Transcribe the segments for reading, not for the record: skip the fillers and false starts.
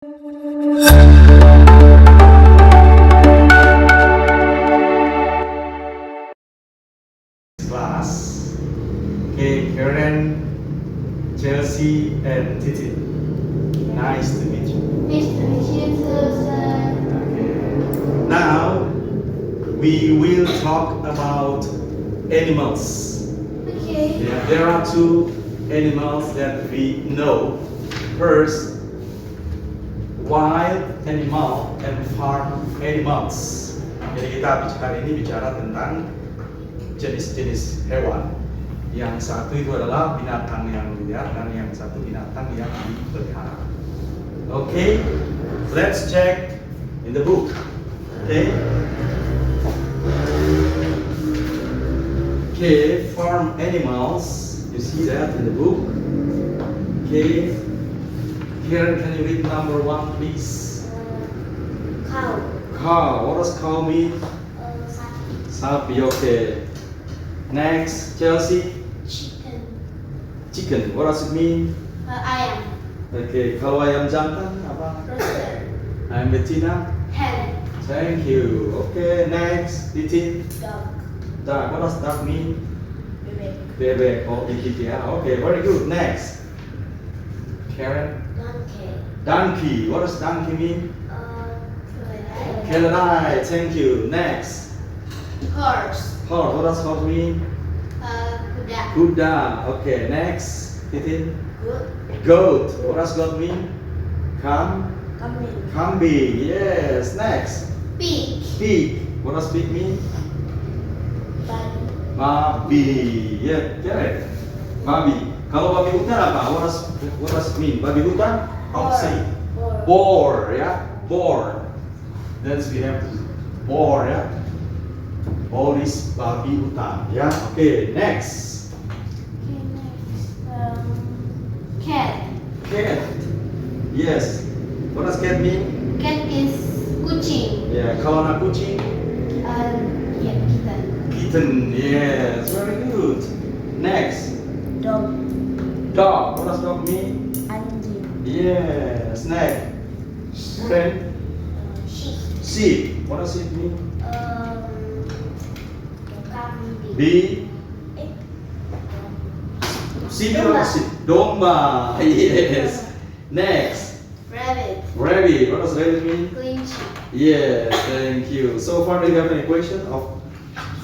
Class. Okay, Karen, Chelsea, and Titi. Nice to meet you. Nice to meet you too, sir. Okay. Now we will talk about animals. Okay. Yeah, there are two animals that we know. First, wild animal and farm animals. Jadi kita hari ini bicara tentang jenis-jenis hewan. Yang satu itu adalah binatang yang liar dan yang satu binatang yang dipelihara. Okay, let's check in the book. Okay. Okay, farm animals. You see that in the book. Okay. Here, can you read number 1, please? Cow. Cow. What does cow mean? Sapi. Sapi. Okay. Next, Chelsea. Chicken. Chicken. What does it mean? Ayam. Okay. Kalau ayam jantan apa? Rooster. Ayam betina. Hen. Thank you. Okay. Next, Titi. Dog. Duck. What does duck mean? Bebek. Bebek. Oh, Titi. Yeah. Okay. Very good. Next, Karen. Donkey. Donkey. What does donkey mean? Keledai. Keledai. Thank you. Next, Horse. horse. What does horse mean? Kuda. Kuda. Okay. Next, Titi. Goat. Goat. What does goat mean? Kambing. Kambing. Yes. Next, Pig. pig. What does pig mean? Babi. Babi. Yeah, correct. Babi. Kalau babi hutan apa? What does it mean? Babi hutan? How to say? Boar. Yeah. Boar. Then we have boar. Yeah. Boar is babi hutan. Yeah. Okay. Next. Okay, next. Cat. Cat. Yes. What does cat mean? Cat is kucing. Yeah. Kalau anak kucing. Yeah, kitten. Kitten. Yes. Very good. Next. Dog. Dog. What does dog mean? Anjing. Yes. Next. Friend. Sheep. Sheep. What does it mean? Kambing. Be. Sheep or Domba. sheep? Domba. Yes. Next. Rabbit. Rabbit. What does rabbit mean? Kelinci. Yes. Thank you. So far, do you have any question of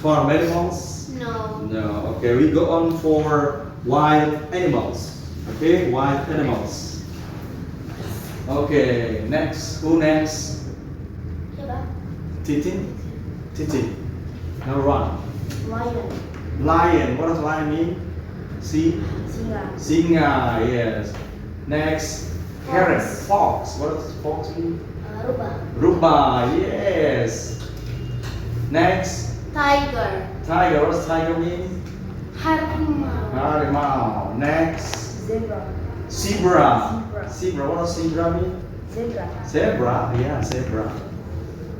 farm animals? No. No. Okay. We go on for wild animals. Okay. Wild animals. Okay. Next. Who next? Siapa? Titi. Titi. Number 1. Lion. Lion. What does lion mean? See? Singa. Singa. Yes. Next. Parrot. Fox. What does fox mean? Rubah. Ruba. Yes. Next. Tiger. Tiger. What does tiger mean? Harimau. Harimau. Next. Zebra. Zebra. Zebra. Zebra. What does zebra mean? Zebra. Zebra. Yeah, zebra.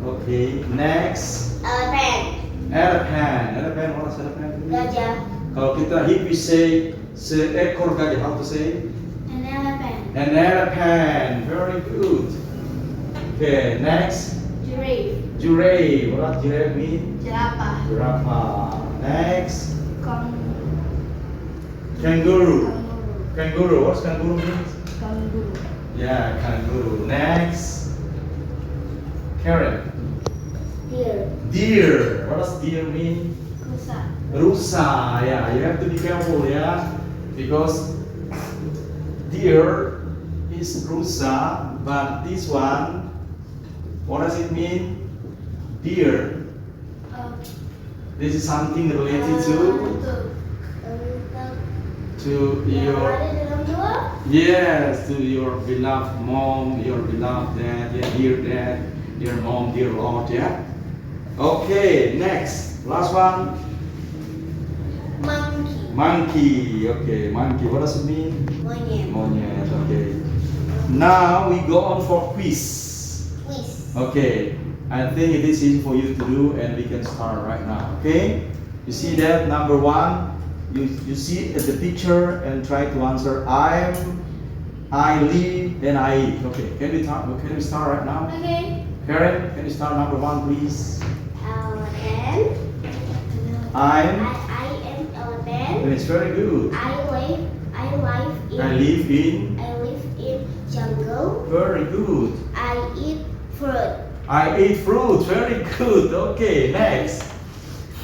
Okay. Next. Elephant. Elephant. Elephant. What does elephant mean? Gajah. Kalau kita if we say seekor gajah, how to say? An elephant. An elephant. Very good. Okay, next. Giraffe. Giraffe. What does giraffe mean? Jerapah. Giraffe. Next. Kangaroo. Kangaroo. Kangaroo. What's kangaroo mean? Kangaroo. Yeah, kangaroo. Next. Karen. Deer. Deer. What does deer mean? Rusa. Rusa. Yeah, you have to be careful, yeah, because deer is rusa, but this one, what does it mean? Deer. This is something related to your yes, to your beloved mom, your beloved dad, yeah, dear mom, dear Lord, yeah. Okay, next, last one. Monkey. Monkey. Okay, monkey. What does it mean? Monyet. Monyet. Okay. Now we go on for quiz. Quiz. Okay. I think it is easy for you to do, and we can start right now. Okay. You see that number 1. You see at the picture and try to answer. I'm I live and I eat. Okay, can we start right now? Okay. Karen, can you start number 1, please? Elephant. I am elephant. It's very good. I live in. I live in jungle. Very good. I eat fruit. I eat fruit. Very good. Okay, next.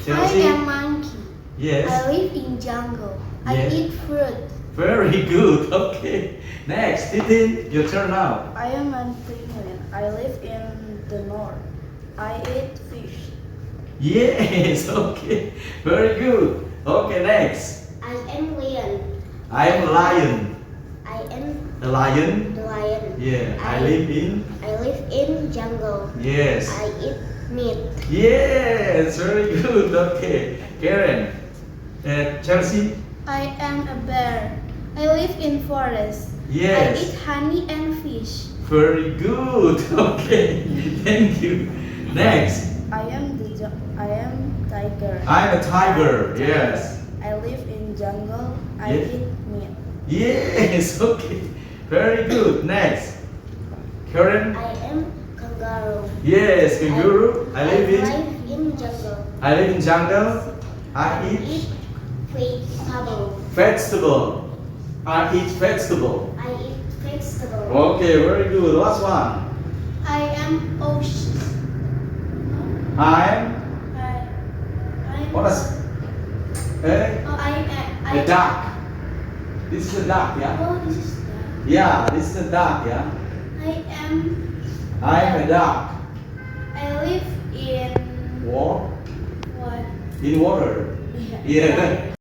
Chelsea. I am monkey. Yes. I live in jungle. I Yes. eat fruit. Very good. Okay. Next, Titin, your turn now. I am a penguin. I live in the north. I eat fish. Yes. Okay. Very good. Okay, next. I am lion. I am a lion. I am A lion. the lion. Yeah. I live in. I live in jungle. Yes. I eat meat. Yes. Very good. Okay. Karen. Chelsea. I am a bear. I live in forest. Yes. I eat honey and fish. Very good. Okay. Thank you. Next. I am tiger. I'm a tiger. Yes. I live in jungle. I Yes. eat meat. Yes. Okay. Very good. Next. Karen. I am kangaroo. Yes. Kangaroo. I live in. jungle. I live in jungle. I eat Vegetable. vegetable. I eat vegetable. I eat vegetable. Okay. Very good. Last one. I am ocean. I'm. I'm What is? I A duck. This is a duck. Yeah. Oh, this is Yeah. This is a duck. Yeah. I'm a duck. I live in What? what? In water. Yeah.